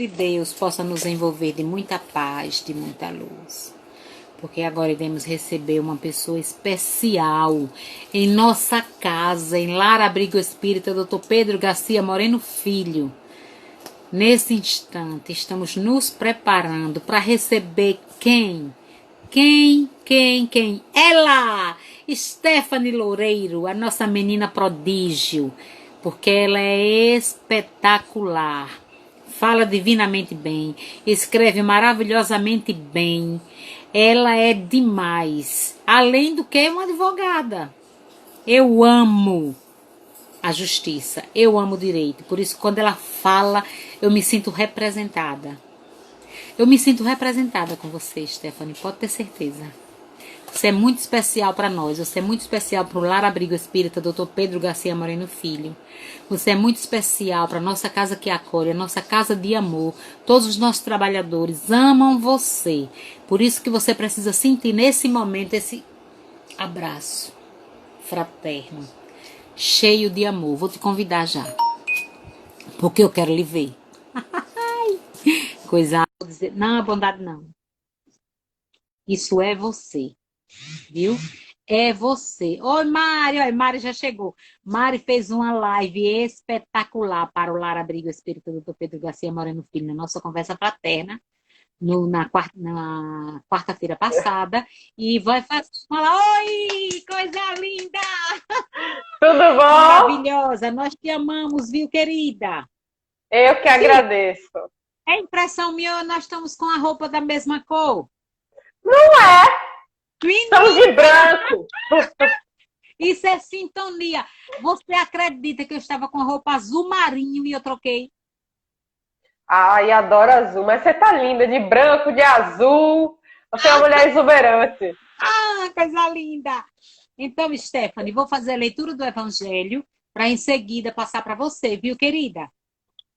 de Deus possa nos envolver de muita paz, de muita luz. Porque agora iremos receber uma pessoa especial em nossa casa, em Lar Abrigo Espírita, Dr. Pedro Garcia Moreno Filho. Nesse instante, estamos nos preparando para receber quem? Quem? Ela! Stephanie Loureiro, a nossa menina prodígio, porque ela é espetacular. Fala divinamente bem, escreve maravilhosamente bem. Ela é demais. Além do que é uma advogada. Eu amo a justiça, eu amo o direito. Por isso, quando ela fala, eu me sinto representada. Eu me sinto representada com você, Stephanie, pode ter certeza. Você é muito especial para nós, você é muito especial para o Lar Abrigo Espírita, Dr. Pedro Garcia Moreno Filho. Você é muito especial para a nossa casa que acolhe, a nossa casa de amor. Todos os nossos trabalhadores amam você. Por isso que você precisa sentir nesse momento esse abraço fraterno, cheio de amor. Vou te convidar já, porque eu quero lhe ver. Coisa, vou dizer, não é bondade não. Isso é você. Viu? É você. Oi, Mari. Oi, Mari já chegou. Mari fez uma live espetacular para o Lar Abrigo Espírita do Dr. Pedro Garcia Moreno Filho, na nossa conversa fraterna, na quarta-feira passada. E vai falar: oi, coisa linda! Tudo bom? Maravilhosa. Nós te amamos, viu, querida? Eu que Sim, agradeço. é impressão minha, nós estamos com a roupa da mesma cor. Não é? Estamos de Menina! branco. Isso é sintonia. Você acredita que eu estava com a roupa azul marinho e eu troquei? Ai, adoro azul. Mas você tá linda, de branco, de azul. Você é uma mulher exuberante. Ah, coisa linda! Então, Stephanie, vou fazer a leitura do Evangelho para em seguida passar para você, viu, querida?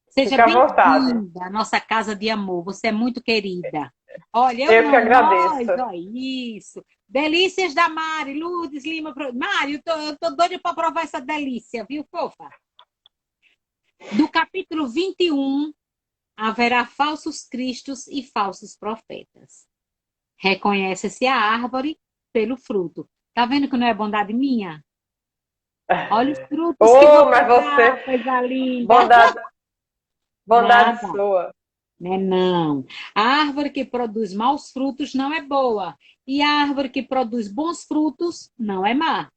Seja Fica à vontade. bem-vinda à nossa casa de amor. Você é muito querida. Olha, eu Eu que não, agradeço. olha isso. Delícias da Mari, Lourdes Lima. Mari, eu tô doida para provar essa delícia, viu, fofa? Do capítulo 21, haverá falsos cristos e falsos profetas. Reconhece-se a árvore pelo fruto. Tá vendo que não é bondade minha? Olha os frutos que Oh, você mas dá, você. coisa linda. Bondade, bondade Nada, sua. né? Não. A árvore que produz maus frutos não é boa. E a árvore que produz bons frutos não é má.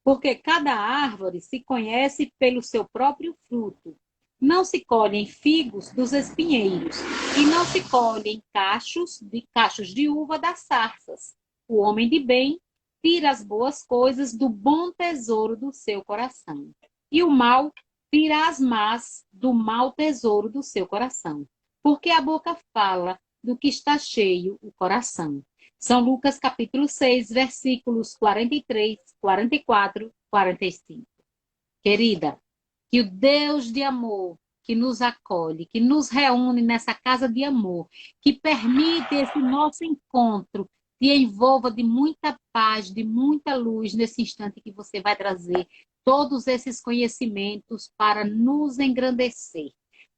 Porque cada árvore se conhece pelo seu próprio fruto. Não se colhem figos dos espinheiros, e não se colhem cachos de uva das sarças. O homem de bem tira as boas coisas do bom tesouro do seu coração, e o mal tira as más do mau tesouro do seu coração. Porque a boca fala do que está cheio o coração. São Lucas capítulo 6, versículos 43, 44, 45. Querida, que o Deus de amor que nos acolhe, que nos reúne nessa casa de amor, que permite esse nosso encontro, te envolva de muita paz, de muita luz nesse instante que você vai trazer todos esses conhecimentos para nos engrandecer,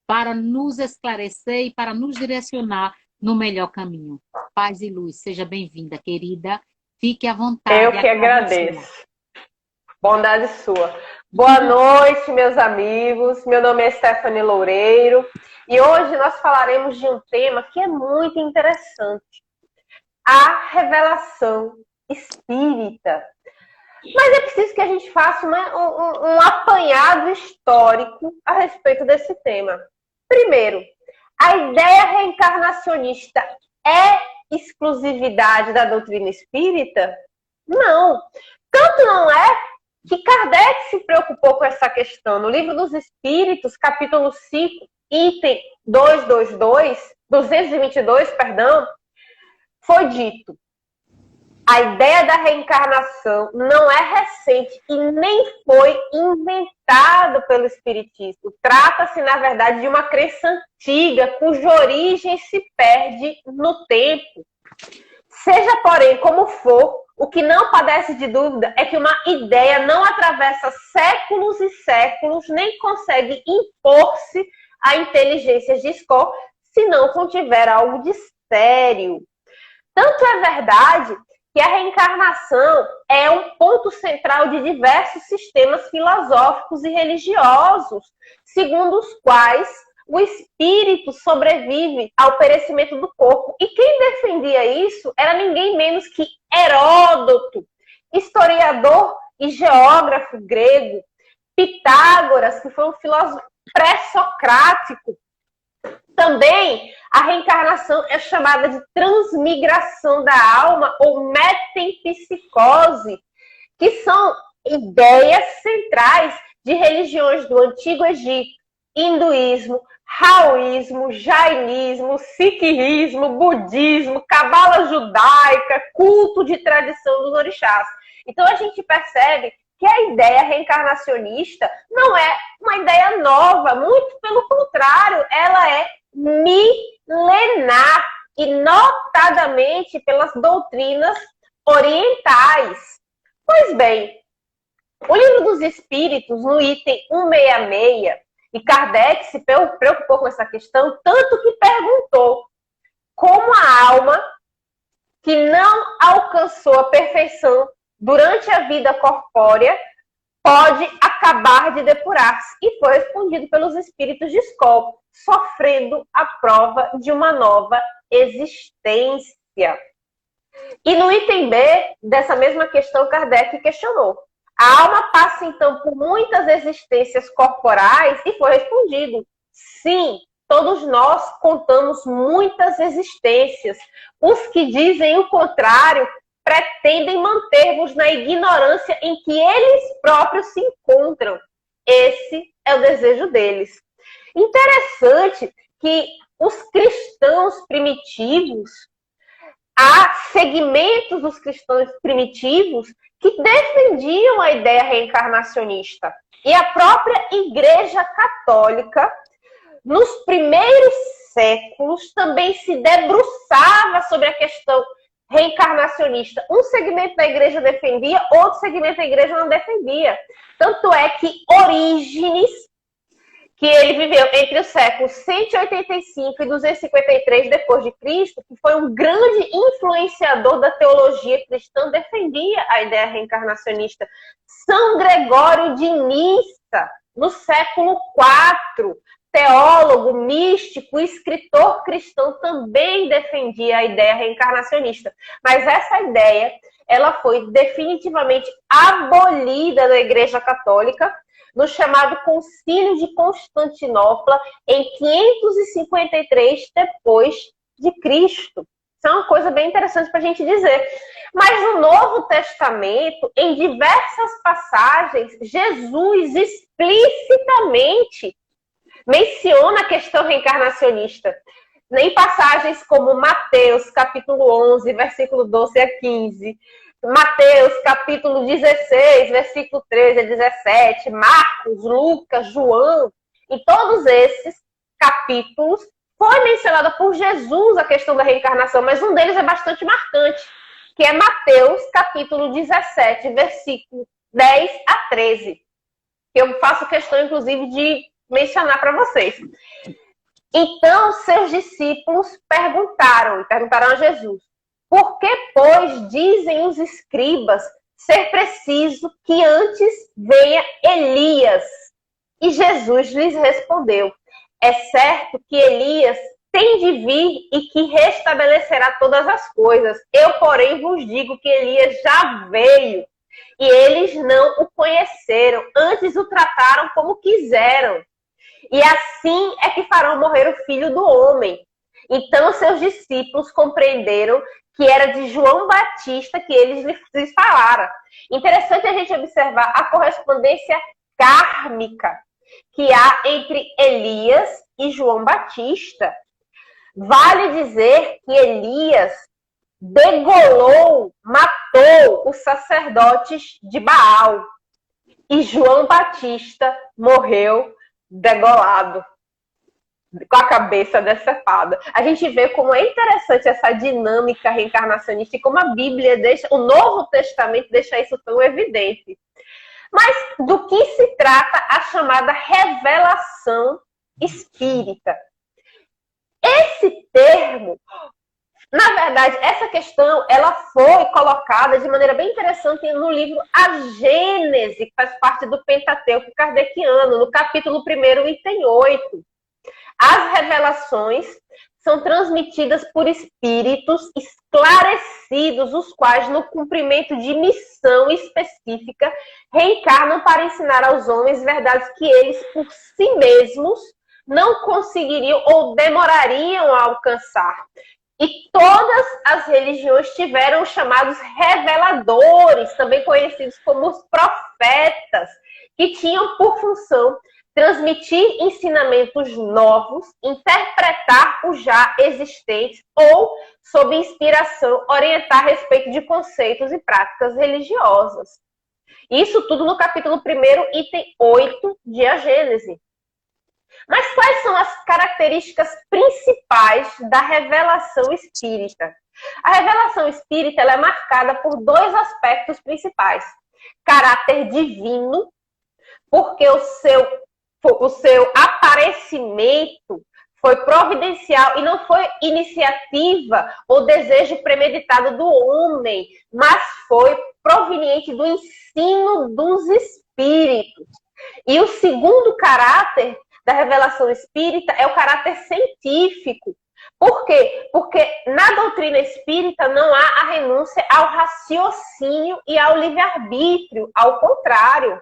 para nos esclarecer e para nos direcionar no melhor caminho. Paz e luz, seja bem-vinda, querida. Fique à vontade, Eu a que casa é sua. agradeço. Bondade sua. Boa noite, meus amigos. Meu nome é Stephanie Loureiro e hoje nós falaremos de um tema que é muito interessante: a revelação espírita. Mas é preciso que a gente faça um apanhado histórico a respeito desse tema. Primeiro, a ideia reencarnacionista é exclusividade da doutrina espírita? Não. Tanto não é que Kardec se preocupou com essa questão. No Livro dos Espíritos, capítulo 5, item 222, perdão, foi dito: a ideia da reencarnação não é recente e nem foi inventado pelo Espiritismo. Trata-se, na verdade, de uma crença antiga, cuja origem se perde no tempo. Seja, porém, como for, o que não padece de dúvida é que uma ideia não atravessa séculos e séculos, nem consegue impor-se a inteligências de escola, se não contiver algo de sério. Tanto é verdade que a reencarnação é um ponto central de diversos sistemas filosóficos e religiosos, segundo os quais o espírito sobrevive ao perecimento do corpo. E quem defendia isso era ninguém menos que Heródoto, historiador e geógrafo grego, Pitágoras, que foi um filósofo pré-socrático. Também a reencarnação é chamada de transmigração da alma ou metempsicose, que são ideias centrais de religiões do Antigo Egito, hinduísmo, taoísmo, jainismo, sikhismo, budismo, cabala judaica, culto de tradição dos orixás. Então a gente percebe que a ideia reencarnacionista não é uma ideia nova, muito pelo contrário, ela é milenar e notadamente pelas doutrinas orientais. Pois bem, o Livro dos Espíritos, no item 166, e Kardec se preocupou com essa questão, tanto que perguntou como a alma que não alcançou a perfeição durante a vida corpórea pode acabar de depurar-se. E foi respondido pelos espíritos de escola, sofrendo a prova de uma nova existência. E no item B dessa mesma questão, Kardec questionou: a alma passa então por muitas existências corporais? E foi respondido: sim, todos nós contamos muitas existências. Os que dizem o contrário pretendem manter-vos na ignorância em que eles próprios se encontram. Esse é o desejo deles. Interessante que os cristãos primitivos, há segmentos dos cristãos primitivos que defendiam a ideia reencarnacionista. E a própria Igreja Católica, nos primeiros séculos, também se debruçava sobre a questão reencarnacionista. Um segmento da igreja defendia, outro segmento da igreja não defendia. Tanto é que Orígenes, que ele viveu entre os séculos 185 e 253 depois de Cristo, que foi um grande influenciador da teologia cristã, defendia a ideia reencarnacionista. São Gregório de Nissa, no século IV, teólogo, místico, escritor cristão, também defendia a ideia reencarnacionista. Mas essa ideia, ela foi definitivamente abolida da Igreja Católica no chamado Concílio de Constantinopla em 553 depois de Cristo. Isso é uma coisa bem interessante para a gente dizer. Mas no Novo Testamento, em diversas passagens, Jesus explicitamente menciona a questão reencarnacionista. Em passagens como Mateus, capítulo 11, versículo 12 a 15, Mateus, capítulo 16, versículo 13 a 17, Marcos, Lucas, João, em todos esses capítulos, foi mencionada por Jesus a questão da reencarnação, mas um deles é bastante marcante, que é Mateus, capítulo 17, versículo 10 a 13, que eu faço questão, inclusive, de mencionar para vocês. Então, seus discípulos perguntaram a Jesus: por que, pois, dizem os escribas ser preciso que antes venha Elias? E Jesus lhes respondeu: é certo que Elias tem de vir e que restabelecerá todas as coisas. Eu, porém, vos digo que Elias já veio e eles não o conheceram, antes o trataram como quiseram. E assim é que farão morrer o Filho do Homem. Então seus discípulos compreenderam que era de João Batista que eles lhes falaram. Interessante a gente observar a correspondência kármica que há entre Elias e João Batista. Vale dizer que Elias degolou, matou os sacerdotes de Baal. E João Batista morreu degolado, com a cabeça decepada. A gente vê como é interessante essa dinâmica reencarnacionista e como a Bíblia deixa, o Novo Testamento deixa isso tão evidente. Mas do que se trata a chamada revelação espírita? Esse termo, na verdade, essa questão, ela foi colocada de maneira bem interessante no livro A Gênese, que faz parte do Pentateuco kardeciano, no capítulo 1, item 8. As revelações são transmitidas por espíritos esclarecidos, os quais, no cumprimento de missão específica, reencarnam para ensinar aos homens verdades que eles, por si mesmos, não conseguiriam ou demorariam a alcançar. E todas as religiões tiveram os chamados reveladores, também conhecidos como os profetas, que tinham por função transmitir ensinamentos novos, interpretar os já existentes ou, sob inspiração, orientar a respeito de conceitos e práticas religiosas. Isso tudo no capítulo 1, item 8 de A Gênese. Mas quais são as características principais da revelação espírita? A revelação espírita ela é marcada por dois aspectos principais. Caráter divino, porque o seu aparecimento foi providencial e não foi iniciativa ou desejo premeditado do homem, mas foi proveniente do ensino dos espíritos. E o segundo caráter da revelação espírita é o caráter científico. Por quê? Porque na doutrina espírita não há a renúncia ao raciocínio e ao livre-arbítrio. Ao contrário,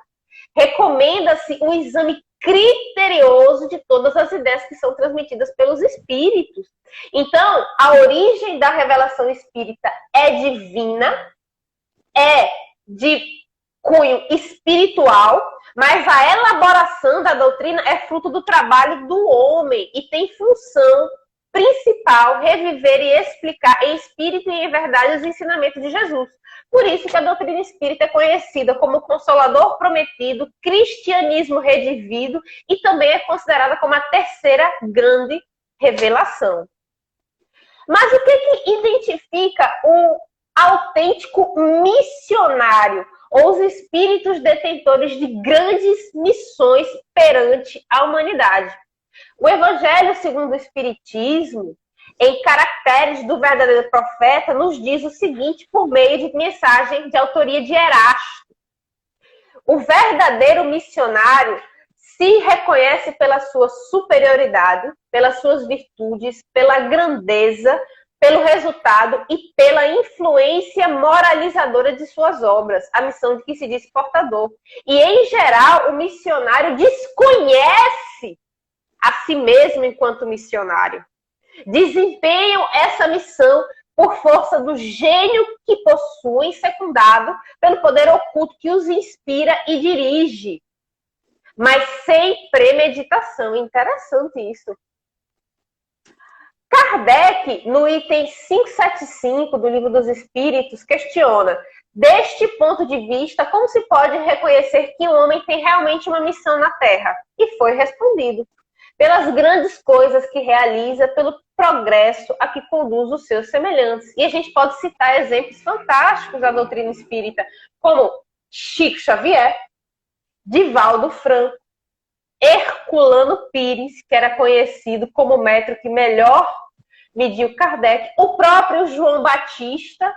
recomenda-se um exame criterioso de todas as ideias que são transmitidas pelos espíritos. Então, a origem da revelação espírita é divina, é de cunho espiritual, mas a elaboração da doutrina é fruto do trabalho do homem e tem função principal reviver e explicar em espírito e em verdade os ensinamentos de Jesus. Por isso que a doutrina espírita é conhecida como Consolador Prometido, Cristianismo Redivido e também é considerada como a terceira grande revelação. Mas o que identifica o autêntico missionário ou os espíritos detentores de grandes missões perante a humanidade? O Evangelho segundo o Espiritismo, em Caracteres do Verdadeiro Profeta, nos diz o seguinte por meio de mensagem de autoria de Erasto. O verdadeiro missionário se reconhece pela sua superioridade, pelas suas virtudes, pela grandeza, pelo resultado e pela influência moralizadora de suas obras, a missão de que se diz portador. E, em geral, o missionário desconhece a si mesmo enquanto missionário. Desempenham essa missão por força do gênio que possuem, secundado pelo poder oculto que os inspira e dirige, mas sem premeditação. Interessante isso. Kardec, no item 575 do Livro dos Espíritos, questiona: deste ponto de vista, como se pode reconhecer que um homem tem realmente uma missão na Terra? E foi respondido: pelas grandes coisas que realiza, pelo progresso a que conduz os seus semelhantes. E a gente pode citar exemplos fantásticos da doutrina espírita, como Chico Xavier, Divaldo Franco, Herculano Pires, que era conhecido como o metro que melhor mediu Kardec, o próprio João Batista,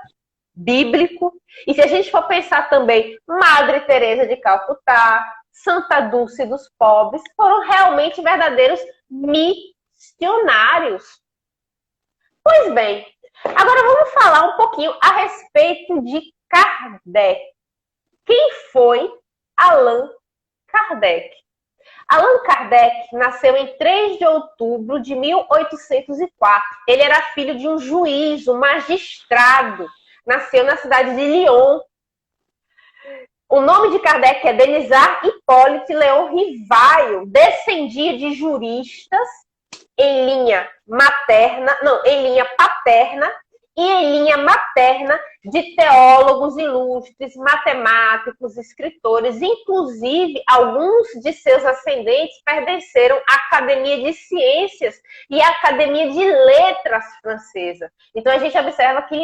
bíblico. E se a gente for pensar também, Madre Teresa de Calcutá, Santa Dulce dos Pobres, foram realmente verdadeiros missionários. Pois bem, agora vamos falar um pouquinho a respeito de Kardec. Quem foi Allan Kardec? Allan Kardec nasceu em 3 de outubro de 1804. Ele era filho de um juiz, um magistrado. Nasceu na cidade de Lyon. O nome de Kardec é Denisard Hippolyte Léon Rivaio. Descendia de juristas em linha paterna e em linha materna de teólogos ilustres, matemáticos, escritores. Inclusive, alguns de seus ascendentes pertenceram à Academia de Ciências e à Academia de Letras francesa. Então, a gente observa que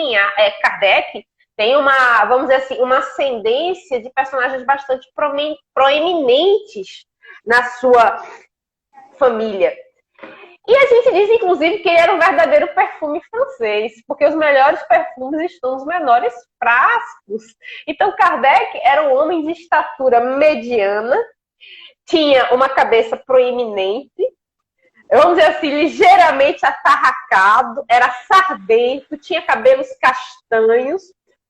Kardec tem vamos dizer assim, uma ascendência de personagens bastante proeminentes na sua família. E a gente diz, inclusive, que ele era um verdadeiro perfume francês, porque os melhores perfumes estão nos menores frascos. Então, Kardec era um homem de estatura mediana, tinha uma cabeça proeminente, vamos dizer assim, ligeiramente atarracado, era sardento, tinha cabelos castanhos,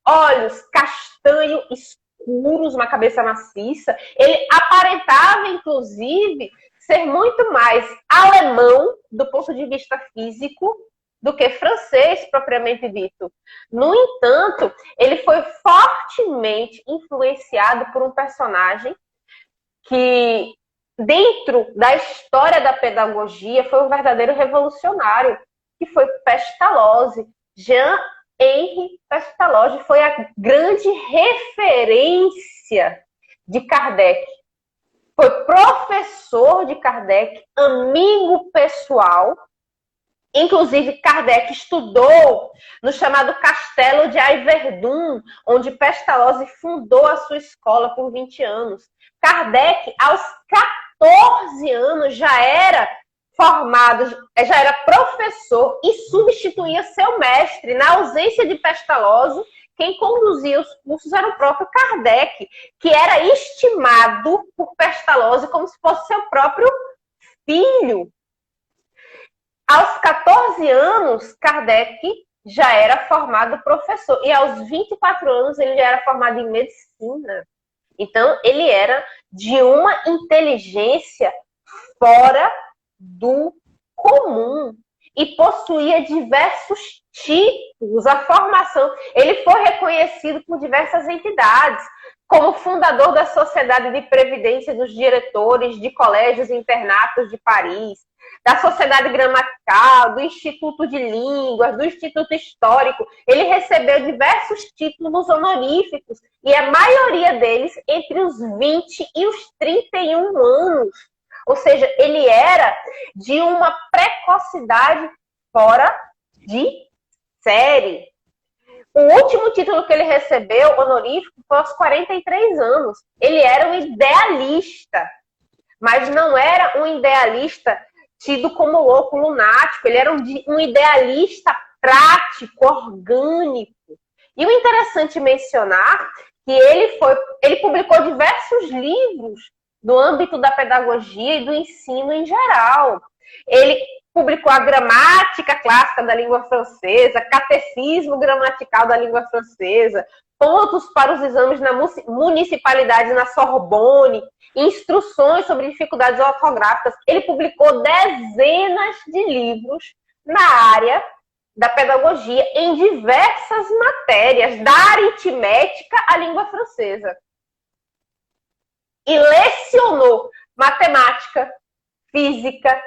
olhos castanho escuros, uma cabeça maciça. Ele aparentava, inclusive, ser muito mais alemão do ponto de vista físico do que francês propriamente dito. No entanto, ele foi fortemente influenciado por um personagem que, dentro da história da pedagogia, foi um verdadeiro revolucionário, que foi Pestalozzi. Jean-Henri Pestalozzi foi a grande referência de Kardec. Foi professor de Kardec, amigo pessoal. Inclusive, Kardec estudou no chamado Castelo de Yverdun, onde Pestalozzi fundou a sua escola por 20 anos. Kardec, aos 14 anos, já era formado, já era professor e substituía seu mestre. Na ausência de Pestalozzi, quem conduzia os cursos era o próprio Kardec, que era estimado por Pestalozzi como se fosse seu próprio filho. Aos 14 anos, Kardec já era formado professor. E aos 24 anos, ele já era formado em medicina. Então, ele era de uma inteligência fora do comum. E possuía diversos títulos. A formação, ele foi reconhecido por diversas entidades, como fundador da Sociedade de Previdência dos Diretores de Colégios e Internatos de Paris, da Sociedade Gramatical, do Instituto de Línguas, do Instituto Histórico. Ele recebeu diversos títulos honoríficos, e a maioria deles entre os 20 e os 31 anos. Ou seja, ele era de uma precocidade fora de série. O último título que ele recebeu, honorífico, foi aos 43 anos. Ele era um idealista, mas não era um idealista tido como louco, lunático. Ele era um idealista prático, orgânico. E o interessante mencionar que ele publicou diversos livros no âmbito da pedagogia e do ensino em geral. Ele publicou a Gramática Clássica da Língua Francesa, Catecismo Gramatical da Língua Francesa, Pontos para os Exames na Municipalidade na Sorbonne, Instruções sobre Dificuldades Ortográficas. Ele publicou dezenas de livros na área da pedagogia em diversas matérias, da aritmética à língua francesa. E lecionou matemática, física,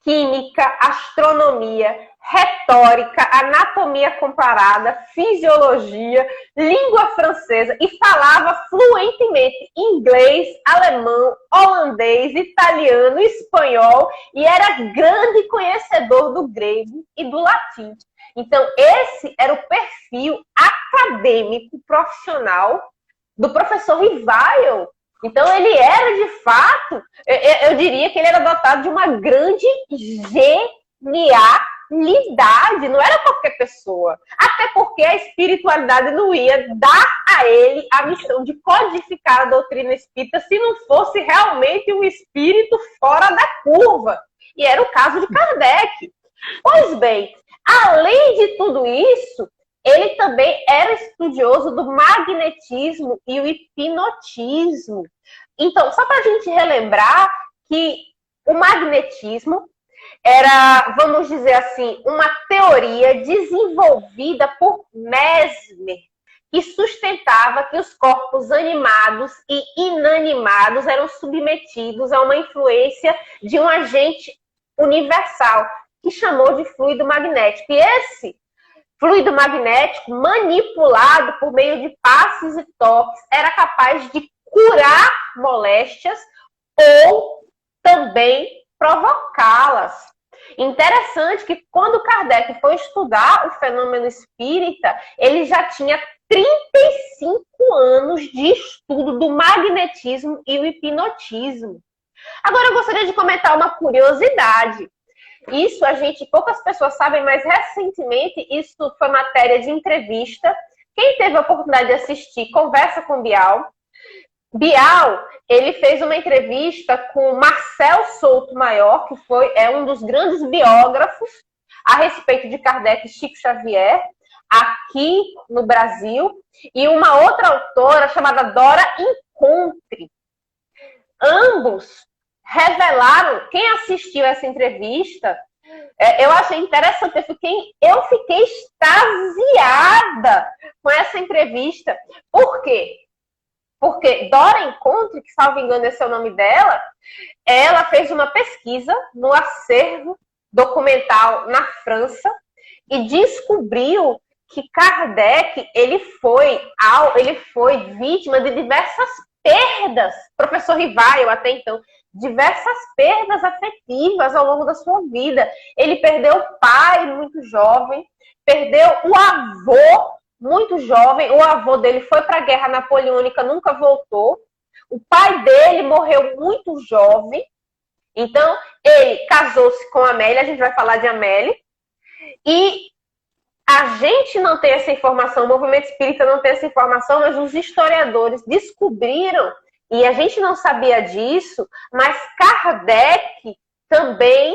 química, astronomia, retórica, anatomia comparada, fisiologia, língua francesa, e falava fluentemente inglês, alemão, holandês, italiano, espanhol, e era grande conhecedor do grego e do latim. Então, esse era o perfil acadêmico profissional do professor Rivail. Então, ele era, de fato, eu diria que ele era dotado de uma grande genialidade, não era qualquer pessoa. Até porque a espiritualidade não ia dar a ele a missão de codificar a doutrina espírita se não fosse realmente um espírito fora da curva. E era o caso de Kardec. Pois bem, além de tudo isso, ele também era estudioso do magnetismo e o hipnotismo. Então, só para a gente relembrar que o magnetismo era, vamos dizer assim, uma teoria desenvolvida por Mesmer, que sustentava que os corpos animados e inanimados eram submetidos a uma influência de um agente universal, que chamou de fluido magnético. E esse fluido magnético, manipulado por meio de passes e toques, era capaz de curar moléstias ou também provocá-las. Interessante que quando Kardec foi estudar o fenômeno espírita, ele já tinha 35 anos de estudo do magnetismo e o hipnotismo. Agora eu gostaria de comentar uma curiosidade. Isso poucas pessoas sabem, mas recentemente isso foi matéria de entrevista. Quem teve a oportunidade de assistir, conversa com Bial. Bial, ele fez uma entrevista com Marcel Souto Maior, que é um dos grandes biógrafos a respeito de Kardec e Chico Xavier, aqui no Brasil, e uma outra autora chamada Dora Encontre. Ambos revelaram, quem assistiu essa entrevista, eu achei interessante, eu fiquei extasiada com essa entrevista. Por quê? Porque Dora Encontre, que salvo engano esse é o nome dela, ela fez uma pesquisa no acervo documental na França e descobriu que Kardec ele foi vítima de diversas perdas, professor Rivaio até então, diversas perdas afetivas ao longo da sua vida. Ele perdeu o pai muito jovem, perdeu o avô muito jovem, o avô dele foi para a Guerra Napoleônica, nunca voltou. O pai dele morreu muito jovem, então ele casou-se com Amélie, a gente vai falar de Amélie, e a gente não tem essa informação, o movimento espírita não tem essa informação, mas os historiadores descobriram, e a gente não sabia disso, mas Kardec também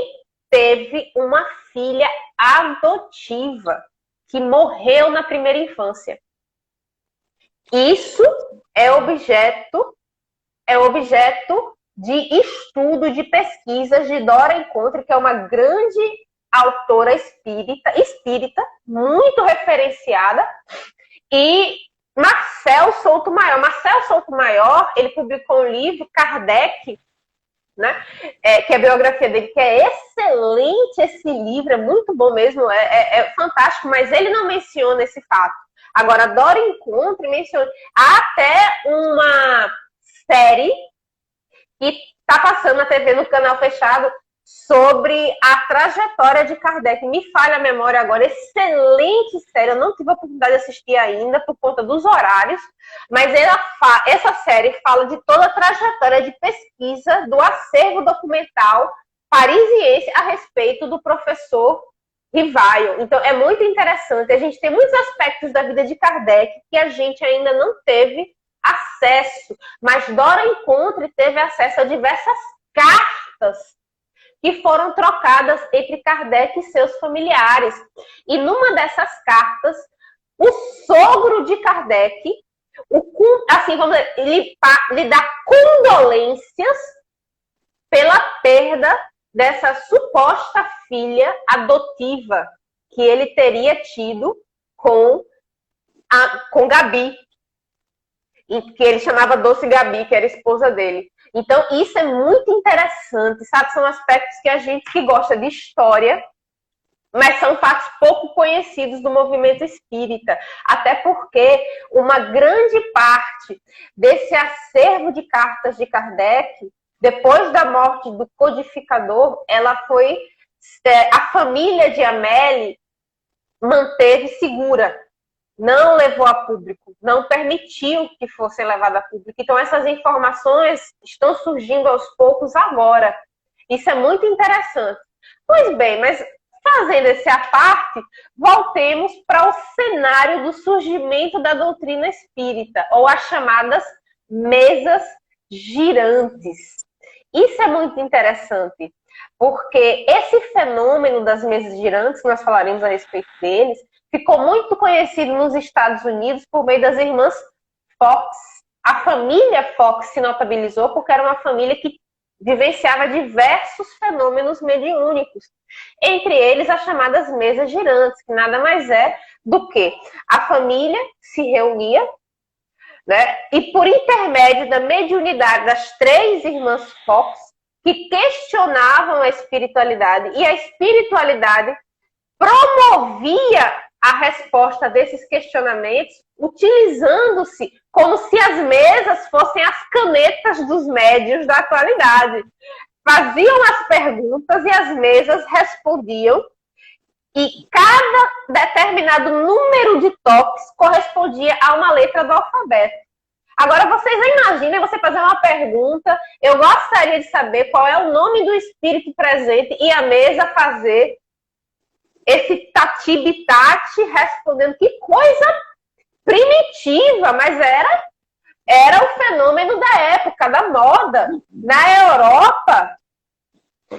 teve uma filha adotiva, que morreu na primeira infância. Isso é objeto de estudo, de pesquisas de Dora Encontre, que é uma grande autora espírita, muito referenciada, e Marcel Souto Maior. Marcel Souto Maior, ele publicou um livro, Kardec, né? Que é a biografia dele, que é excelente esse livro, é muito bom mesmo, é fantástico, mas ele não menciona esse fato. Agora, Dora Encontre menciona. Há até uma série que está passando na TV, no canal fechado, sobre a trajetória de Kardec. Me falha a memória agora, excelente série, eu não tive a oportunidade de assistir ainda por conta dos horários, mas essa série fala de toda a trajetória de pesquisa do acervo documental parisiense a respeito do professor Rivaio. Então é muito interessante, a gente tem muitos aspectos da vida de Kardec que a gente ainda não teve acesso, mas Dora Encontre teve acesso a diversas cartas que foram trocadas entre Kardec e seus familiares. E numa dessas cartas, o sogro de Kardec, assim, vamos dizer, lhe dá condolências pela perda dessa suposta filha adotiva que ele teria tido com Gabi, que ele chamava Doce Gabi, que era a esposa dele. Então, isso é muito interessante, sabe? São aspectos que a gente que gosta de história, mas são fatos pouco conhecidos do movimento espírita. Até porque uma grande parte desse acervo de cartas de Kardec, depois da morte do codificador, a família de Amélie manteve segura. Não levou a público, não permitiu que fosse levado a público. Então, essas informações estão surgindo aos poucos agora. Isso é muito interessante. Pois bem, mas fazendo esse à parte, voltemos para o cenário do surgimento da doutrina espírita, ou as chamadas mesas girantes. Isso é muito interessante, porque esse fenômeno das mesas girantes, que nós falaremos a respeito deles, ficou muito conhecido nos Estados Unidos por meio das irmãs Fox. A família Fox se notabilizou porque era uma família que vivenciava diversos fenômenos mediúnicos. Entre eles, as chamadas mesas girantes, que nada mais é do que a família se reunia, né, e por intermédio da mediunidade das 3 irmãs Fox, que questionavam a espiritualidade, e a espiritualidade promovia a resposta desses questionamentos, utilizando-se como se as mesas fossem as canetas dos médiuns da atualidade. Faziam as perguntas e as mesas respondiam, e cada determinado número de toques correspondia a uma letra do alfabeto. Agora, vocês imaginem você fazer uma pergunta, eu gostaria de saber qual é o nome do espírito presente e a mesa fazer esse tati-bitati respondendo. Que coisa primitiva, mas era o fenômeno da época, da moda. Na Europa,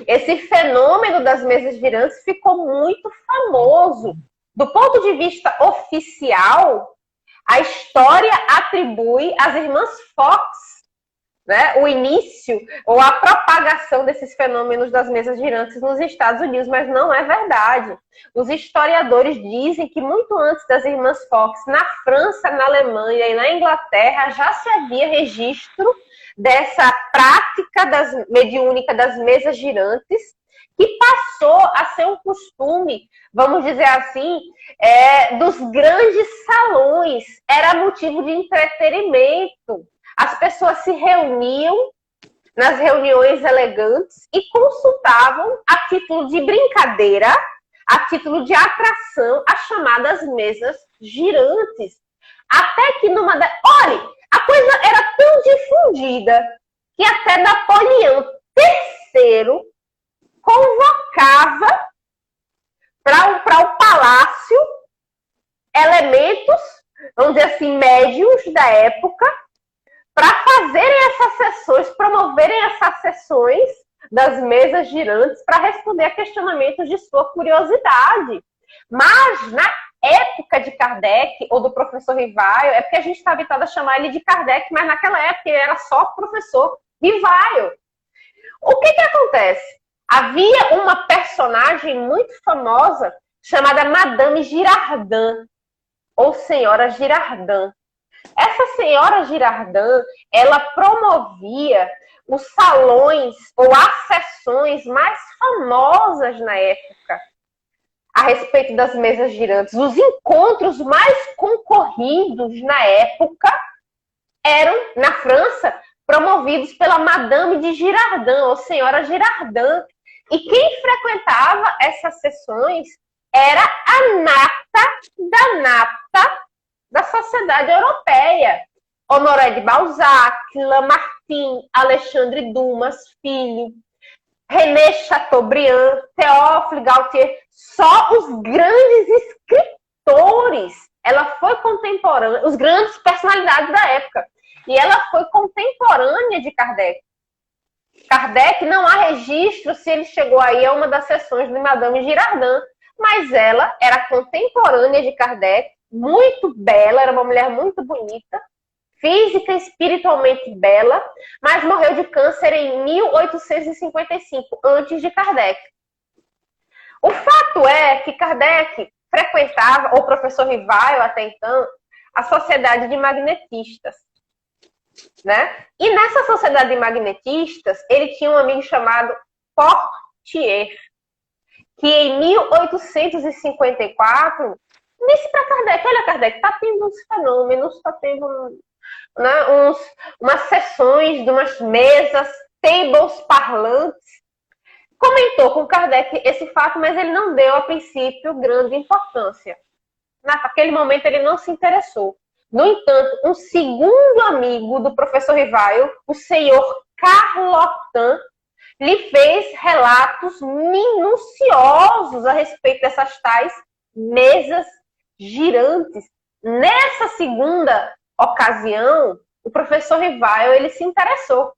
esse fenômeno das mesas girantes ficou muito famoso. Do ponto de vista oficial, a história atribui às irmãs Fox, né, o início ou a propagação desses fenômenos das mesas girantes nos Estados Unidos, mas não é verdade. Os historiadores dizem que muito antes das irmãs Fox, na França, na Alemanha e na Inglaterra, já se havia registro dessa prática mediúnica das mesas girantes, que passou a ser um costume, vamos dizer assim, dos grandes salões. Era motivo de entretenimento. As pessoas se reuniam nas reuniões elegantes e consultavam, a título de brincadeira, a título de atração, as chamadas mesas girantes. Até que Olha, a coisa era tão difundida que até Napoleão III convocava para o palácio elementos, vamos dizer assim, médiuns da época, para fazerem essas sessões, promoverem essas sessões das mesas girantes para responder a questionamentos de sua curiosidade. Mas, na época de Kardec, ou do professor Rivaio, é porque a gente está habituado a chamar ele de Kardec, mas naquela época ele era só professor Rivaio. O que acontece? Havia uma personagem muito famosa chamada Madame Girardin, ou Senhora Girardin. Essa senhora Girardin, ela promovia os salões ou as sessões mais famosas na época a respeito das mesas girantes. Os encontros mais concorridos na época eram, na França, promovidos pela Madame de Girardin, ou Senhora Girardin. E quem frequentava essas sessões era a nata da sociedade europeia. Honoré de Balzac, Lamartine, Alexandre Dumas Filho, René Chateaubriand, Théophile Gautier, só os grandes escritores. Ela foi contemporânea, os grandes personalidades da época. E ela foi contemporânea de Kardec. Kardec, não há registro se ele chegou aí a uma das sessões de Madame Girardin, mas ela era contemporânea de Kardec, muito bela, era uma mulher muito bonita, física e espiritualmente bela, mas morreu de câncer em 1855, antes de Kardec. O fato é que Kardec frequentava, ou o professor Rivaio até então, a sociedade de magnetistas, né? E nessa sociedade de magnetistas, ele tinha um amigo chamado Portier, que em 1854 disse para Kardec: olha, Kardec, está tendo uns fenômenos, está tendo umas sessões de umas mesas, tables parlantes. Comentou com Kardec esse fato, mas ele não deu, a princípio, grande importância. Naquele momento, ele não se interessou. No entanto, um segundo amigo do professor Rivaio, o senhor Carlotin, lhe fez relatos minuciosos a respeito dessas tais mesas girantes. Nessa segunda ocasião, o professor Rivaio, ele se interessou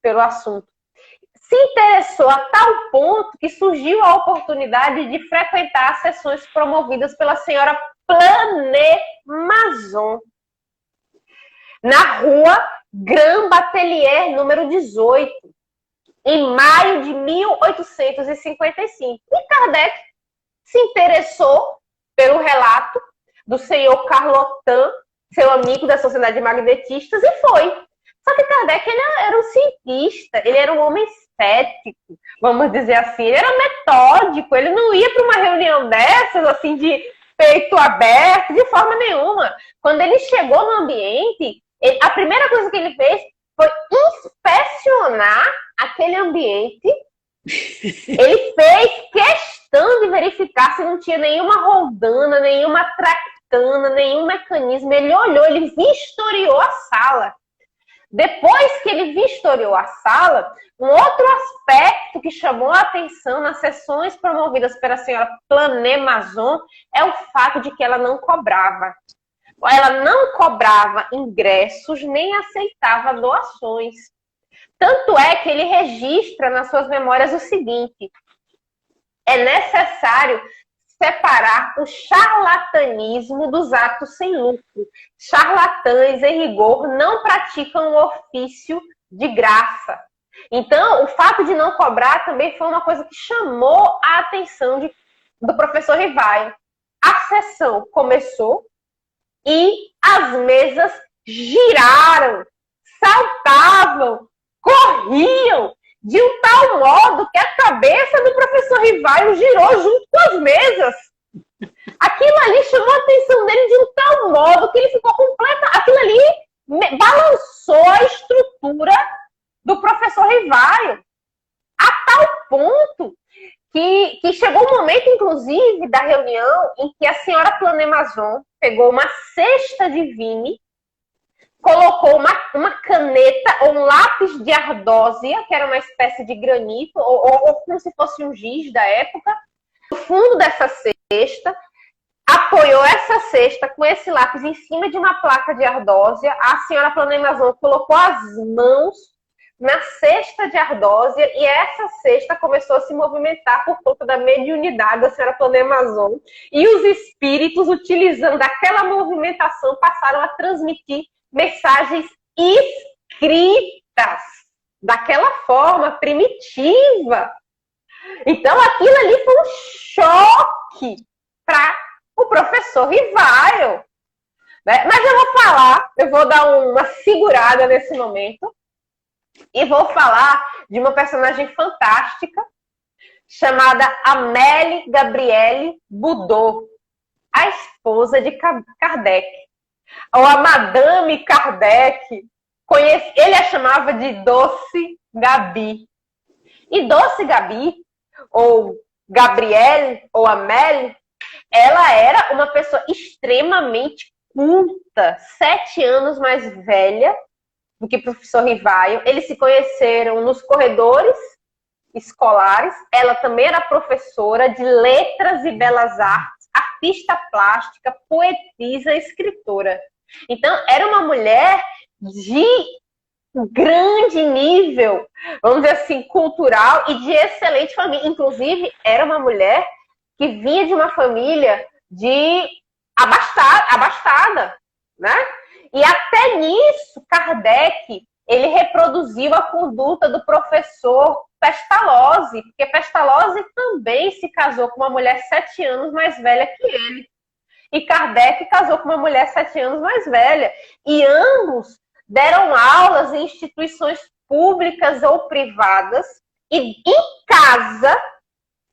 pelo assunto. Se interessou a tal ponto que surgiu a oportunidade de frequentar as sessões promovidas pela senhora Planet-Mazon, na rua Grand Batelier, número 18, em maio de 1855. E Kardec se interessou pelo relato do senhor Carlotin, seu amigo da Sociedade de Magnetistas, e foi. Só que Kardec, ele era um cientista, ele era um homem cético, vamos dizer assim, ele era metódico, ele não ia para uma reunião dessas, assim, de peito aberto, de forma nenhuma. Quando ele chegou no ambiente, a primeira coisa que ele fez foi inspecionar aquele ambiente. Ele fez questão de verificar se não tinha nenhuma roldana, nenhuma ventana, nenhum mecanismo. Ele olhou, ele vistoriou a sala. Depois que ele vistoriou a sala, um outro aspecto que chamou a atenção nas sessões promovidas pela senhora Planet-Mazon é o fato de que ela não cobrava. Ela não cobrava ingressos nem aceitava doações. Tanto é que ele registra nas suas memórias o seguinte: é necessário separar o charlatanismo dos atos sem lucro. Charlatães, em rigor, não praticam o ofício de graça. Então, o fato de não cobrar também foi uma coisa que chamou a atenção do professor Rivaio. A sessão começou e as mesas giraram, saltavam, corriam, de um tal modo que a cabeça do professor Rivaio girou junto com as mesas. Aquilo ali chamou a atenção dele de um tal modo que ele ficou completa. Aquilo ali balançou a estrutura do professor Rivaio, a tal ponto que chegou um momento, inclusive, da reunião em que a senhora Planet-Mazon pegou uma cesta de vime, colocou uma caneta ou um lápis de ardósia, que era uma espécie de granito, ou como se fosse um giz da época, no fundo dessa cesta, apoiou essa cesta com esse lápis em cima de uma placa de ardósia. A senhora Planet-Mazon colocou as mãos na cesta de ardósia e essa cesta começou a se movimentar por conta da mediunidade da senhora Planet-Mazon. E os espíritos, utilizando aquela movimentação, passaram a transmitir mensagens escritas daquela forma primitiva. Então aquilo ali foi um choque para o professor Rivaio, né? Mas eu vou dar uma segurada nesse momento e vou falar de uma personagem fantástica chamada Amélie Gabrielle Boudot, a esposa de Kardec, ou a Madame Kardec. Ele a chamava de Doce Gabi. E Doce Gabi, ou Gabrielle, ou Amélie, ela era uma pessoa extremamente culta, 7 anos mais velha do que o professor Rivaio. Eles se conheceram nos corredores escolares. Ela também era professora de letras e belas artes, artista plástica, poetisa, escritora. Então, era uma mulher de grande nível, vamos dizer assim, cultural e de excelente família. Inclusive, era uma mulher que vinha de uma família de abastada, né? E até nisso, Kardec, ele reproduziu a conduta do professor Pestalozzi, porque Pestalozzi também se casou com uma mulher 7 anos mais velha que ele. E Kardec casou com uma mulher 7 anos mais velha. E ambos deram aulas em instituições públicas ou privadas. E em casa,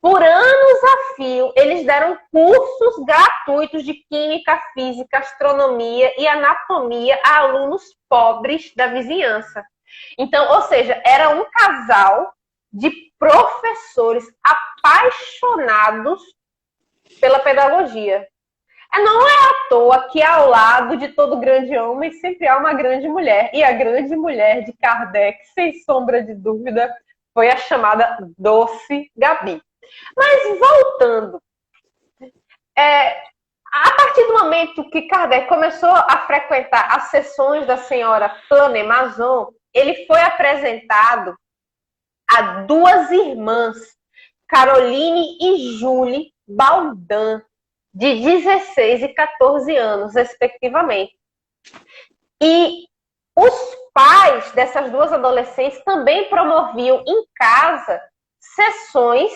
por anos a fio, eles deram cursos gratuitos de química, física, astronomia e anatomia a alunos pobres da vizinhança. Então, ou seja, era um casal de professores apaixonados pela pedagogia. Não é à toa que ao lado de todo grande homem sempre há uma grande mulher. E a grande mulher de Kardec, sem sombra de dúvida, foi a chamada Doce Gabi. Mas voltando, a partir do momento que Kardec começou a frequentar as sessões da senhora Planet-Mazon, ele foi apresentado a 2 irmãs, Caroline e Julie Baudin, de 16 e 14 anos, respectivamente. E os pais dessas 2 adolescentes também promoviam em casa sessões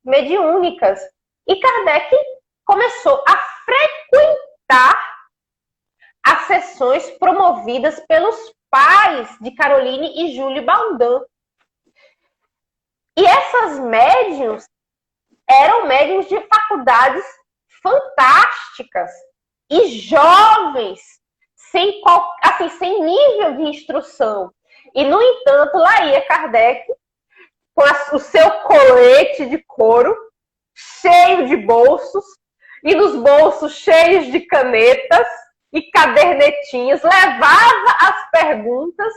mediúnicas. E Kardec começou a frequentar as sessões promovidas pelos pais de Caroline e Julie Baudin. E essas médiuns eram médiuns de faculdades fantásticas e jovens, sem nível de instrução. E, no entanto, lá ia Kardec com o seu colete de couro, cheio de bolsos, e nos bolsos cheios de canetas e cadernetinhas, levava as perguntas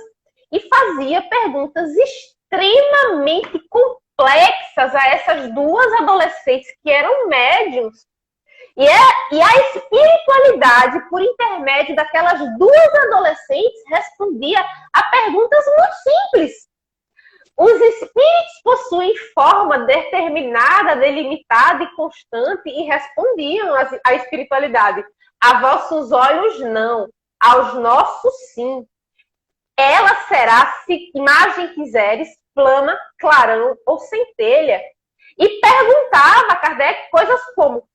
e fazia perguntas extremamente complexas a essas duas adolescentes que eram médiums. E a espiritualidade, por intermédio daquelas duas adolescentes, respondia a perguntas muito simples. Os espíritos possuem forma determinada, delimitada e constante e respondiam à espiritualidade. A vossos olhos não, aos nossos sim. Ela será, se imagem quiseres, plana, clarão ou centelha. E perguntava a Kardec coisas como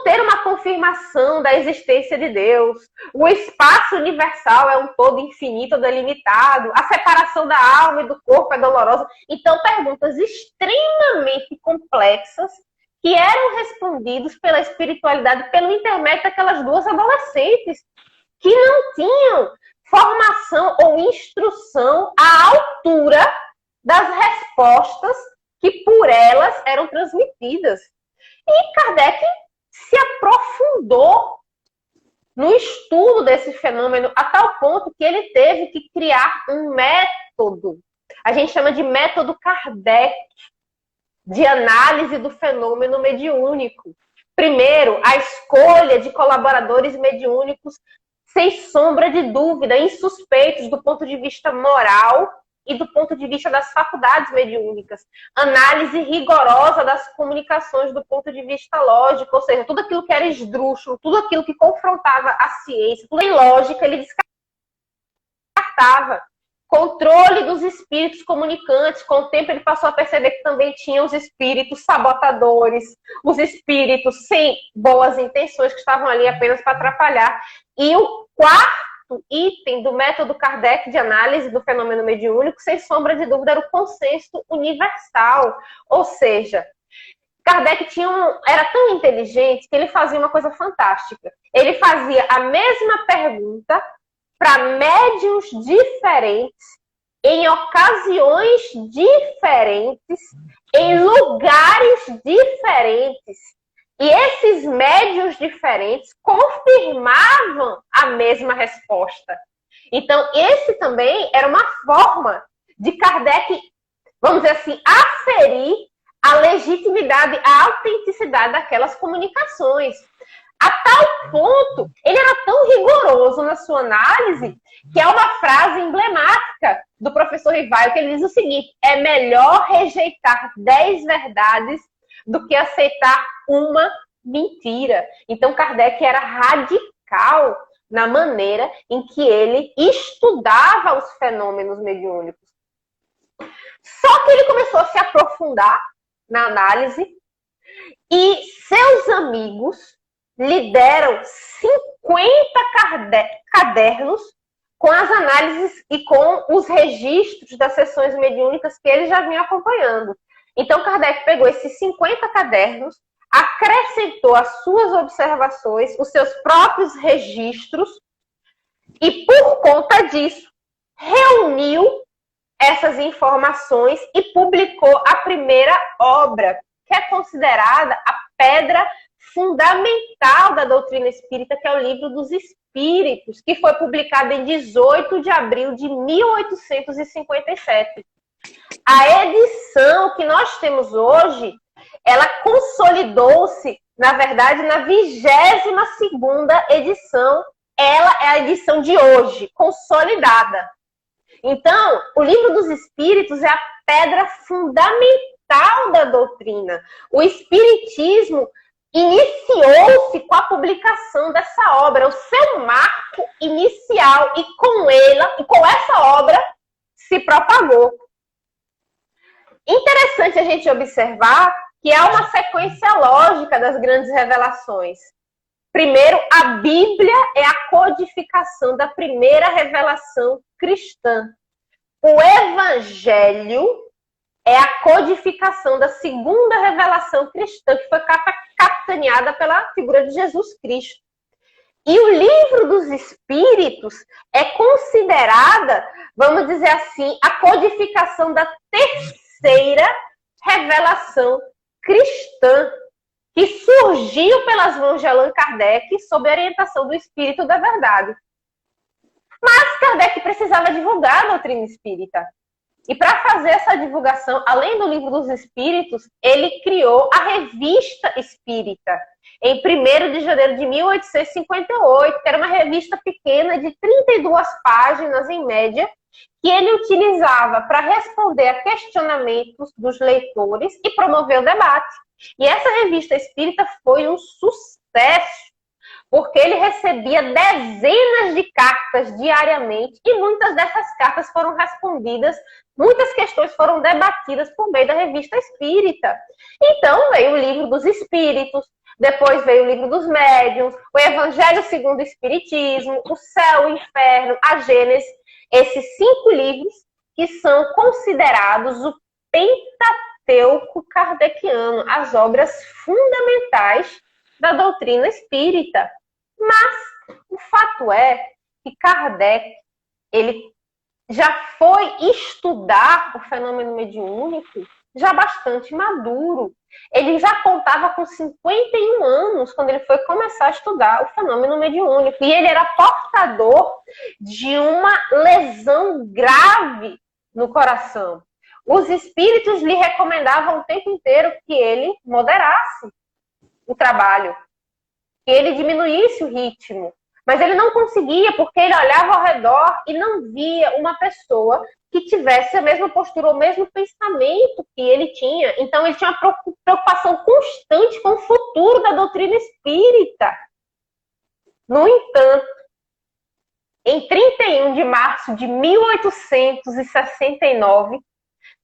ter uma confirmação da existência de Deus, o espaço universal é um todo infinito ou delimitado, a separação da alma e do corpo é dolorosa. Então, perguntas extremamente complexas que eram respondidas pela espiritualidade pelo intermédio daquelas duas adolescentes que não tinham formação ou instrução à altura das respostas que por elas eram transmitidas. E Kardec se aprofundou no estudo desse fenômeno a tal ponto que ele teve que criar um método. A gente chama de método Kardec, de análise do fenômeno mediúnico. Primeiro, a escolha de colaboradores mediúnicos sem sombra de dúvida, insuspeitos do ponto de vista moral e do ponto de vista das faculdades mediúnicas. Análise rigorosa das comunicações do ponto de vista lógico, ou seja, tudo aquilo que era esdrúxulo, tudo aquilo que confrontava a ciência, tudo em lógica, ele descartava. Controle dos espíritos comunicantes. Com o tempo ele passou a perceber que também tinha os espíritos sabotadores, os espíritos sem boas intenções, que estavam ali apenas para atrapalhar. E o quarto item do método Kardec de análise do fenômeno mediúnico, sem sombra de dúvida, era o consenso universal. Ou seja, Kardec era tão inteligente que ele fazia uma coisa fantástica. Ele fazia a mesma pergunta para médiuns diferentes, em ocasiões diferentes, em lugares diferentes. E esses médiuns diferentes confirmavam a mesma resposta. Então, esse também era uma forma de Kardec, vamos dizer assim, aferir a legitimidade, a autenticidade daquelas comunicações. A tal ponto, ele era tão rigoroso na sua análise, que é uma frase emblemática do professor Rivaio, que ele diz o seguinte: é melhor rejeitar 10 verdades do que aceitar uma mentira. Então, Kardec era radical na maneira em que ele estudava os fenômenos mediúnicos. Só que ele começou a se aprofundar na análise e seus amigos lhe deram 50 cadernos com as análises e com os registros das sessões mediúnicas que ele já vinha acompanhando. Então, Kardec pegou esses 50 cadernos, acrescentou as suas observações, os seus próprios registros, e por conta disso, reuniu essas informações e publicou a primeira obra, que é considerada a pedra fundamental da doutrina espírita, que é o Livro dos Espíritos, que foi publicado em 18 de abril de 1857. A edição que nós temos hoje, ela consolidou-se, na verdade, na 22ª edição. Ela é a edição de hoje, consolidada. Então, o Livro dos Espíritos é a pedra fundamental da doutrina. O Espiritismo iniciou-se com a publicação dessa obra, o seu marco inicial, e com essa obra se propagou. Interessante a gente observar que há uma sequência lógica das grandes revelações. Primeiro, a Bíblia é a codificação da primeira revelação cristã. O Evangelho é a codificação da segunda revelação cristã, que foi capitaneada pela figura de Jesus Cristo. E o Livro dos Espíritos é considerada, vamos dizer assim, a codificação da terceira revelação cristã. que surgiu pelas mãos de Allan Kardec sob a orientação do Espírito da Verdade. Mas Kardec precisava divulgar a doutrina espírita. E para fazer essa divulgação, além do Livro dos Espíritos, ele criou a Revista Espírita, em 1º de janeiro de 1858, que era uma revista pequena de 32 páginas, em média, que ele utilizava para responder a questionamentos dos leitores e promover o debate. E essa Revista Espírita foi um sucesso, porque ele recebia dezenas de cartas diariamente e muitas dessas cartas foram respondidas, muitas questões foram debatidas por meio da Revista Espírita. Então veio o Livro dos Espíritos, depois veio o Livro dos Médiuns, o Evangelho segundo o Espiritismo, o Céu, o Inferno, a Gênese, esses 5 livros que são considerados o Pentateuco kardeciano, as obras fundamentais da doutrina espírita. Mas o fato é que Kardec, ele já foi estudar o fenômeno mediúnico já bastante maduro. Ele já contava com 51 anos quando ele foi começar a estudar o fenômeno mediúnico. E ele era portador de uma lesão grave no coração. Os espíritos lhe recomendavam o tempo inteiro que ele moderasse o trabalho, que ele diminuísse o ritmo. Mas ele não conseguia, porque ele olhava ao redor e não via uma pessoa que tivesse a mesma postura, o mesmo pensamento que ele tinha. Então ele tinha uma preocupação constante com o futuro da doutrina espírita. No entanto, em 31 de março de 1869,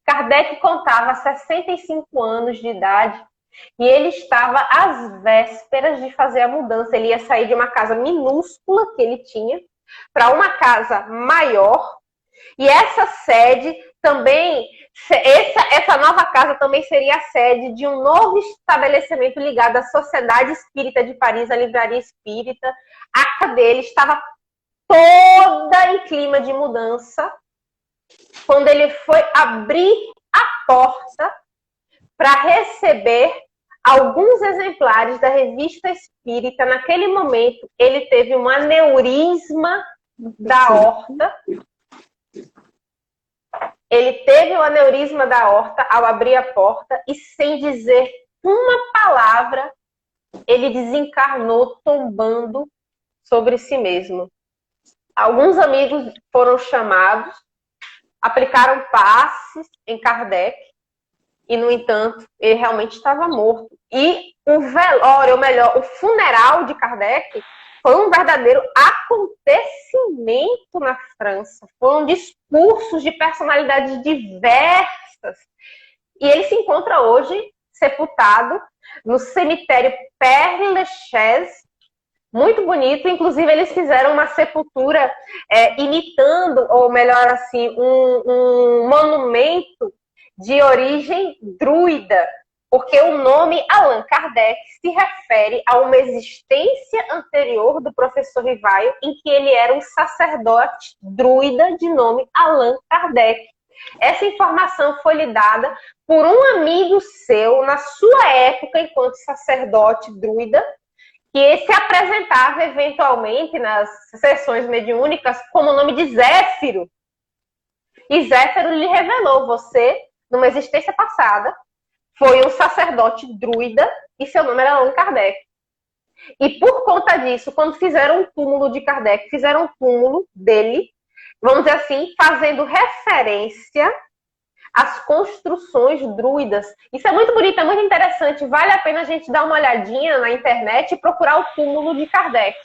Kardec contava 65 anos de idade e ele estava às vésperas de fazer a mudança. Ele ia sair de uma casa minúscula que ele tinha para uma casa maior. E essa sede também, essa nova casa também seria a sede de um novo estabelecimento ligado à Sociedade Espírita de Paris, a Livraria Espírita. A casa dele estava toda em clima de mudança. Quando ele foi abrir a porta para receber alguns exemplares da Revista Espírita, naquele momento ele teve um aneurisma da aorta. Ele teve um aneurisma da aorta ao abrir a porta e, sem dizer uma palavra, ele desencarnou tombando sobre si mesmo. Alguns amigos foram chamados, aplicaram passes em Kardec e, no entanto, ele realmente estava morto. E o velório, ou melhor, o funeral de Kardec foi um verdadeiro acontecimento na França. Foram discursos de personalidades diversas. E ele se encontra hoje sepultado no cemitério Père-Lachaise. Muito bonito. Inclusive, eles fizeram uma sepultura imitando, ou melhor assim, um monumento de origem druida. Porque o nome Allan Kardec se refere a uma existência anterior do professor Rivaio, em que ele era um sacerdote druida de nome Allan Kardec. Essa informação foi lhe dada por um amigo seu, na sua época, enquanto sacerdote druida, que se apresentava eventualmente nas sessões mediúnicas como o nome de Zéfiro. E Zéfiro lhe revelou: você, numa existência passada, foi um sacerdote druida e seu nome era Allan Kardec. E por conta disso, quando fizeram um túmulo de Kardec, fizeram um túmulo dele, vamos dizer assim, fazendo referência às construções druidas. Isso é muito bonito, é muito interessante. Vale a pena a gente dar uma olhadinha na internet e procurar o túmulo de Kardec.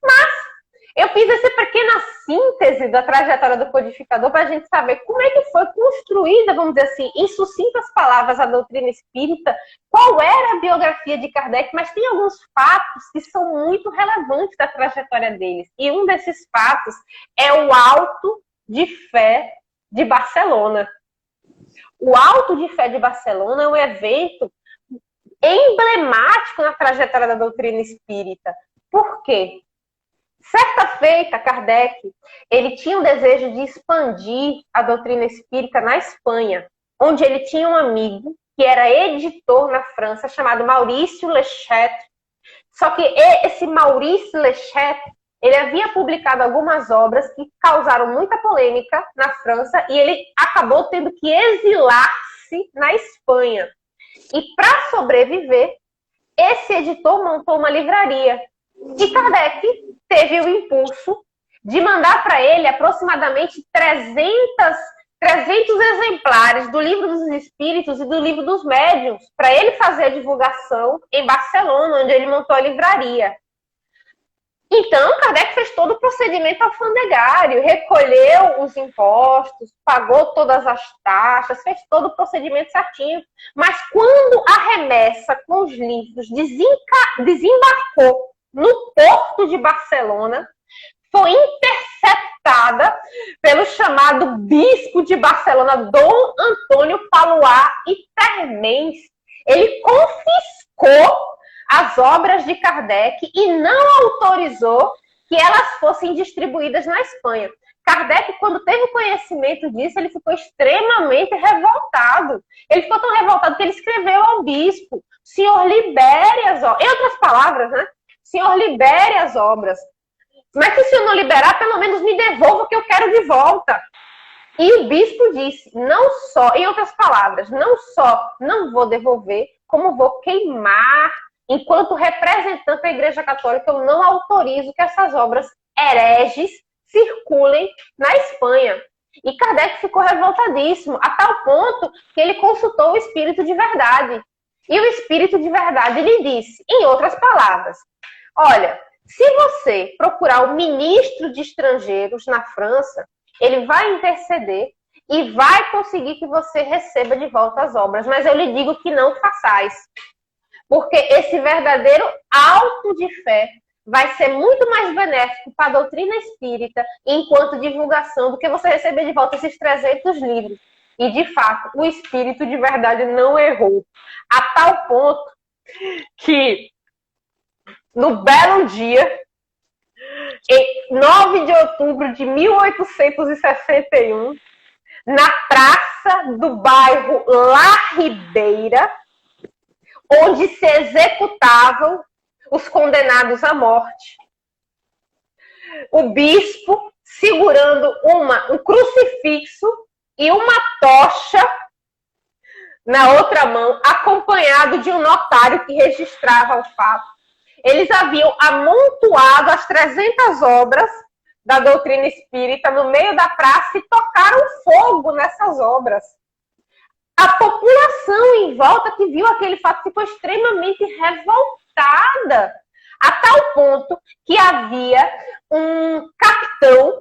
Mas eu fiz essa pequena síntese da trajetória do codificador para a gente saber como é que foi construída, vamos dizer assim, em sucintas palavras, a doutrina espírita, qual era a biografia de Kardec, mas tem alguns fatos que são muito relevantes da trajetória deles. E um desses fatos é o Auto de Fé de Barcelona. O Auto de Fé de Barcelona é um evento emblemático na trajetória da doutrina espírita. Por quê? Certa feita, Kardec, ele tinha o desejo de expandir a doutrina espírita na Espanha, onde ele tinha um amigo que era editor na França, chamado Maurice Lechetre. Só que esse Maurice Lechetre, ele havia publicado algumas obras que causaram muita polêmica na França e ele acabou tendo que exilar-se na Espanha. E para sobreviver, esse editor montou uma livraria. E Kardec teve o impulso de mandar para ele aproximadamente 300 exemplares do Livro dos Espíritos e do Livro dos Médiuns, para ele fazer a divulgação em Barcelona, onde ele montou a livraria. Então, Kardec fez todo o procedimento alfandegário, recolheu os impostos, pagou todas as taxas, fez todo o procedimento certinho. Mas quando a remessa com os livros desembarcou no porto de Barcelona, foi interceptada pelo chamado bispo de Barcelona, Dom Antônio Palois e Termens. Ele confiscou as obras de Kardec e não autorizou que elas fossem distribuídas na Espanha. Kardec, quando teve conhecimento disso, ele ficou extremamente revoltado. Ele ficou tão revoltado que ele escreveu ao bispo: senhor, libere as obras. Em outras palavras, né? Senhor, libere as obras. Mas se o senhor não liberar, pelo menos me devolva o que eu quero de volta. E o bispo disse, não só, em outras palavras, não só não vou devolver, como vou queimar. Enquanto representante da Igreja Católica, eu não autorizo que essas obras hereges circulem na Espanha. E Kardec ficou revoltadíssimo, a tal ponto que ele consultou o Espírito de Verdade. E o Espírito de Verdade lhe disse, em outras palavras, olha, se você procurar o ministro de Estrangeiros na França, ele vai interceder e vai conseguir que você receba de volta as obras. Mas eu lhe digo que não façais. Porque esse verdadeiro auto de fé vai ser muito mais benéfico para a doutrina espírita enquanto divulgação do que você receber de volta esses 300 livros. E, de fato, o Espírito de Verdade não errou. A tal ponto que, no belo dia, em 9 de outubro de 1861, na praça do bairro La Ribeira, onde se executavam os condenados à morte, o bispo segurando um crucifixo e uma tocha na outra mão, acompanhado de um notário que registrava o fato. Eles haviam amontoado as 300 obras da doutrina espírita no meio da praça e tocaram fogo nessas obras. A população em volta que viu aquele fato ficou extremamente revoltada, a tal ponto que havia um capitão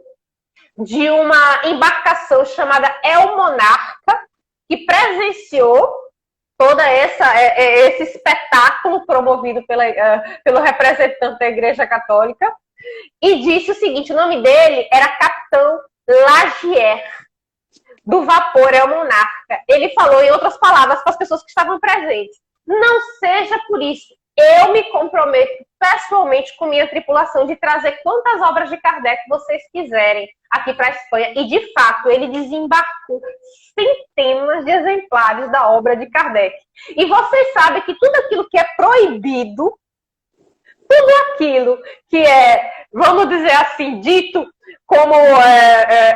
de uma embarcação chamada El Monarca, que presenciou todo esse espetáculo promovido pelo representante da Igreja Católica, e disse o seguinte, o nome dele era Capitão Lagier, do vapor El Monarca. Ele falou, em outras palavras, para as pessoas que estavam presentes, não seja por isso, eu me comprometo pessoalmente com minha tripulação de trazer quantas obras de Kardec vocês quiserem aqui para a Espanha. E, de fato, ele desembarcou centenas de exemplares da obra de Kardec. E vocês sabem que tudo aquilo que é proibido, tudo aquilo que é, vamos dizer assim, dito como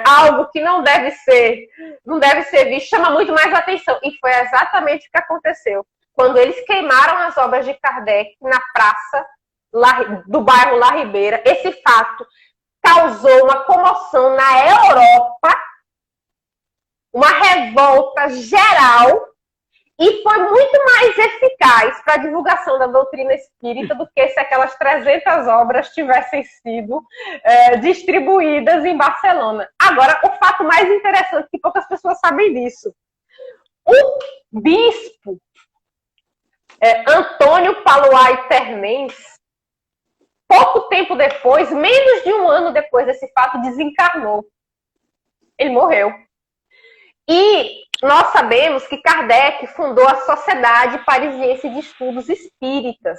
algo que não deve ser visto, chama muito mais atenção. E foi exatamente o que aconteceu. Quando eles queimaram as obras de Kardec na praça do bairro La Ribeira, esse fato causou uma comoção na Europa, uma revolta geral, e foi muito mais eficaz para a divulgação da doutrina espírita do que se aquelas 300 obras tivessem sido distribuídas em Barcelona. Agora, o fato mais interessante, que poucas pessoas sabem disso, o bispo Antônio Palois e Termens, pouco tempo depois, menos de um ano depois desse fato, desencarnou. Ele morreu. E nós sabemos que Kardec fundou a Sociedade Parisiense de Estudos Espíritas.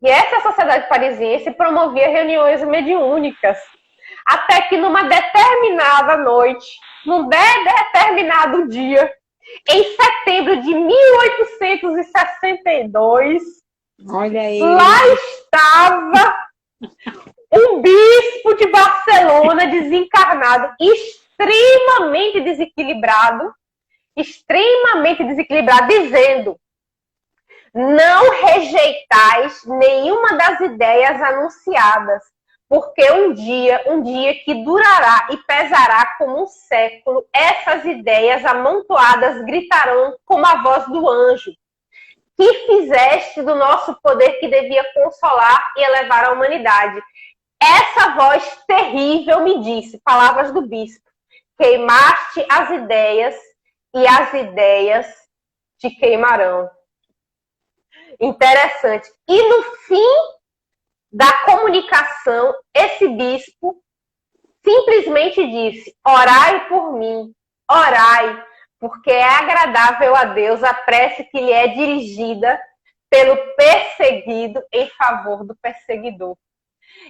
E essa Sociedade Parisiense promovia reuniões mediúnicas. Até que numa determinada noite, num determinado dia, Em setembro de 1862, Olha aí. lá estava um bispo de Barcelona desencarnado, extremamente desequilibrado, dizendo: não rejeitais nenhuma das ideias anunciadas, porque um dia que durará e pesará como um século, essas ideias amontoadas gritarão como a voz do anjo, que fizeste do nosso poder que devia consolar e elevar a humanidade. Essa voz terrível me disse, palavras do bispo: queimaste as ideias e as ideias te queimarão. Interessante. E no fim da comunicação, esse bispo simplesmente disse: orai por mim, orai, porque é agradável a Deus a prece que lhe é dirigida pelo perseguido em favor do perseguidor.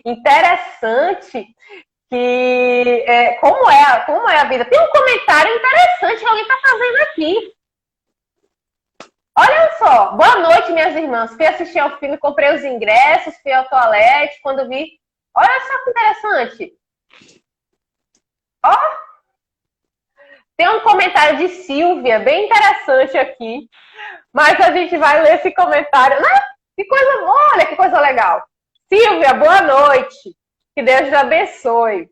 Interessante que como é a vida. Tem um comentário interessante que alguém está fazendo aqui. Olha só, boa noite, minhas irmãs. Fui assistir ao filme, comprei os ingressos, fui ao toalete, quando vi. Olha só que interessante. Ó, tem um comentário de Silvia, bem interessante aqui. Mas a gente vai ler esse comentário. Que coisa, olha que coisa legal. Silvia, boa noite. Que Deus te abençoe.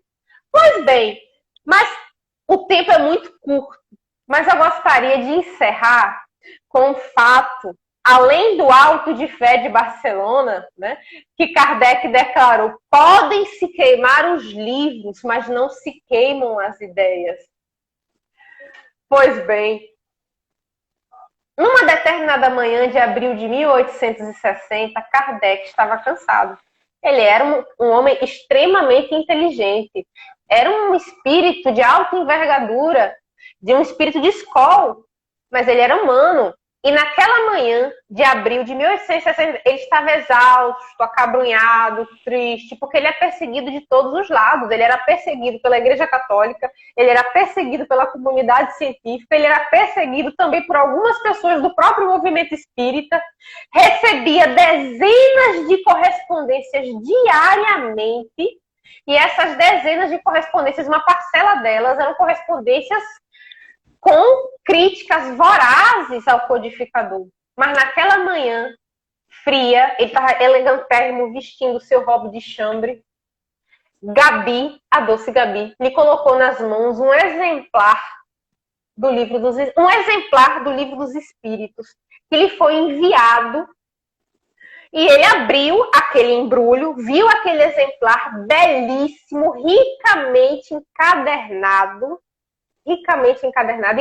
Pois bem, mas o tempo é muito curto. Mas eu gostaria de encerrar com o fato, além do Auto de Fé de Barcelona, né, que Kardec declarou: podem se queimar os livros, mas não se queimam as ideias. Pois bem, numa determinada manhã de abril de 1860, Kardec estava cansado. Ele era um homem extremamente inteligente, era um espírito de alta envergadura, de um espírito de escola, mas ele era humano. E naquela manhã de abril de 1860, ele estava exausto, acabrunhado, triste, porque ele é perseguido de todos os lados. Ele era perseguido pela Igreja Católica, ele era perseguido pela comunidade científica, ele era perseguido também por algumas pessoas do próprio movimento espírita, recebia dezenas de correspondências diariamente, e essas dezenas de correspondências, uma parcela delas eram correspondências com críticas vorazes ao codificador. Mas naquela manhã fria, ele estava elegantérrimo, vestindo seu robe de chambre. Gabi, a doce Gabi, me colocou nas mãos um exemplar do livro dos Espíritos, que lhe foi enviado. E ele abriu aquele embrulho, viu aquele exemplar belíssimo, ricamente encadernado, e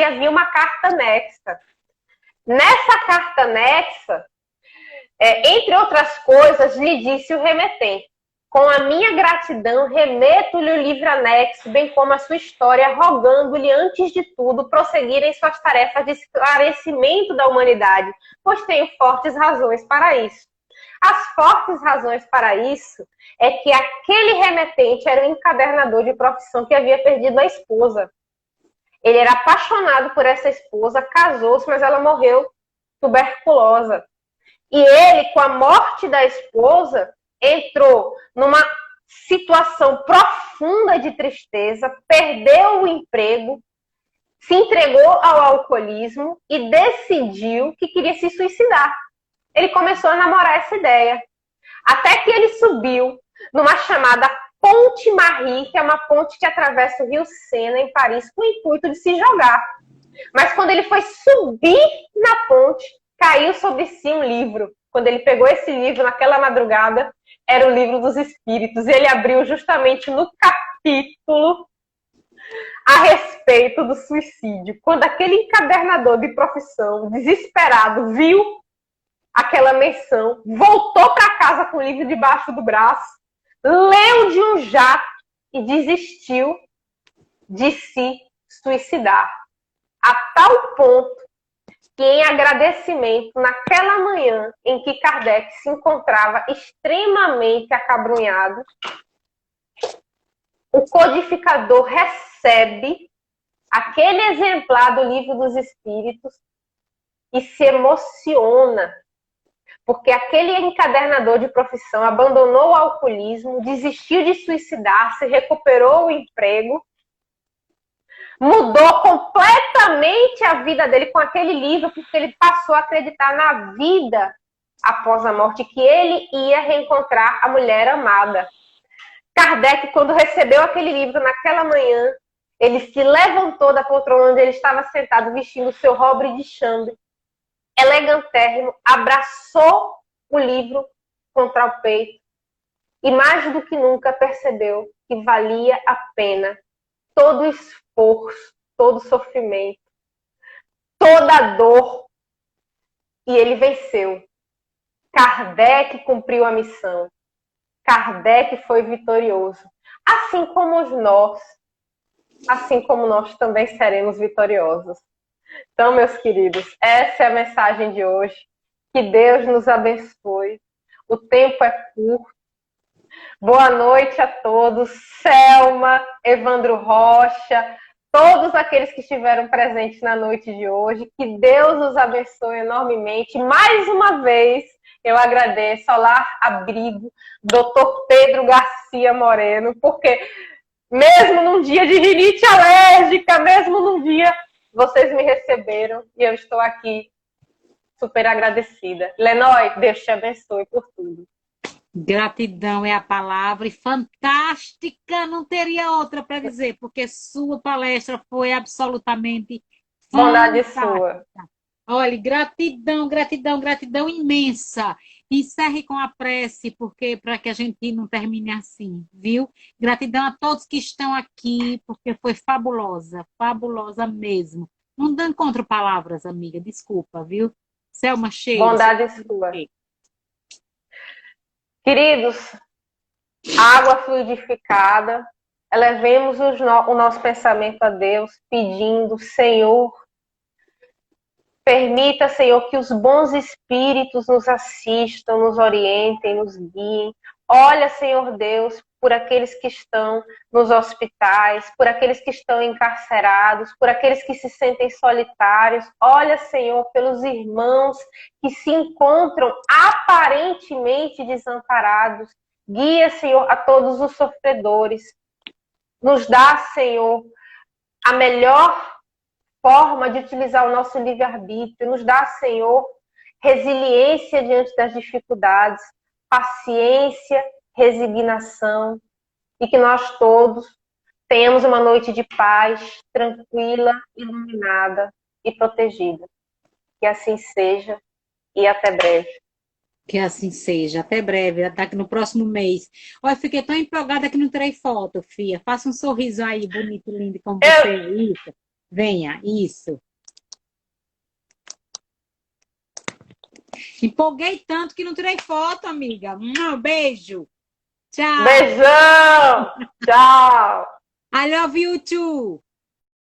havia uma carta anexa. Nessa carta anexa, entre outras coisas, lhe disse o remetente: com a minha gratidão, remeto-lhe o livro anexo, bem como a sua história, rogando-lhe, antes de tudo, prosseguir em suas tarefas de esclarecimento da humanidade, pois tenho fortes razões para isso. As fortes razões para isso é que aquele remetente era um encadernador de profissão que havia perdido a esposa. Ele era apaixonado por essa esposa, casou-se, mas ela morreu tuberculosa. E ele, com a morte da esposa, entrou numa situação profunda de tristeza, perdeu o emprego, se entregou ao alcoolismo e decidiu que queria se suicidar. Ele começou a namorar essa ideia. Até que ele subiu numa chamada Ponte Marie, que é uma ponte que atravessa o Rio Sena, em Paris, com o intuito de se jogar. Mas quando ele foi subir na ponte, caiu sobre si um livro. Quando ele pegou esse livro naquela madrugada, era o Livro dos Espíritos. E ele abriu justamente no capítulo a respeito do suicídio. Quando aquele encadernador de profissão, desesperado, viu aquela menção, voltou para casa com o livro debaixo do braço, leu de um jato e desistiu de se suicidar. A tal ponto que, em agradecimento, naquela manhã em que Kardec se encontrava extremamente acabrunhado, o codificador recebe aquele exemplar do Livro dos Espíritos e se emociona, porque aquele encadernador de profissão abandonou o alcoolismo, desistiu de suicidar-se, recuperou o emprego, mudou completamente a vida dele com aquele livro, porque ele passou a acreditar na vida após a morte, que ele ia reencontrar a mulher amada. Kardec, quando recebeu aquele livro naquela manhã, ele se levantou da poltrona onde ele estava sentado, vestindo o seu robre de chambre, elegantérrimo, abraçou o livro contra o peito e mais do que nunca percebeu que valia a pena todo o esforço, todo o sofrimento, toda a dor, e ele venceu. Kardec cumpriu a missão. Kardec foi vitorioso. Assim como nós também seremos vitoriosos. Então, meus queridos, essa é a mensagem de hoje. Que Deus nos abençoe. O tempo é curto. Boa noite a todos. Selma, Evandro Rocha, todos aqueles que estiveram presentes na noite de hoje. Que Deus os abençoe enormemente. Mais uma vez, eu agradeço ao Lar Abrigo, Dr. Pedro Garcia Moreno, porque mesmo num dia de rinite alérgica, mesmo num dia, vocês me receberam e eu estou aqui super agradecida. Lenói, Deus te abençoe por tudo. Gratidão é a palavra, e fantástica, não teria outra para dizer, porque sua palestra foi absolutamente Bondade fantástica. sua. Olha, gratidão, gratidão, gratidão imensa. Encerre com a prece, porque para que a gente não termine assim, viu? Gratidão a todos que estão aqui, porque foi fabulosa, fabulosa mesmo. Não dando contra palavras, amiga, desculpa, viu? Selma, cheiro. Bondade sua. Queridos, água fluidificada, elevemos o nosso pensamento a Deus, pedindo, Senhor, permita, Senhor, que os bons espíritos nos assistam, nos orientem, nos guiem. Olha, Senhor Deus, por aqueles que estão nos hospitais, por aqueles que estão encarcerados, por aqueles que se sentem solitários. Olha, Senhor, pelos irmãos que se encontram aparentemente desamparados. Guia, Senhor, a todos os sofredores. Nos dá, Senhor, a melhor forma de utilizar o nosso livre-arbítrio. Nos dá, Senhor, resiliência diante das dificuldades, paciência, resignação, e que nós todos tenhamos uma noite de paz, tranquila, iluminada e protegida. Que assim seja e até breve. Que assim seja. Até breve, até no próximo mês. Olha, fiquei tão empolgada que não tirei foto, filha. Faça um sorriso aí, bonito, lindo, como você. Isso. Venha, isso. Empolguei tanto que não tirei foto, amiga. Um beijo. Tchau. Beijão. Tchau. I love you too.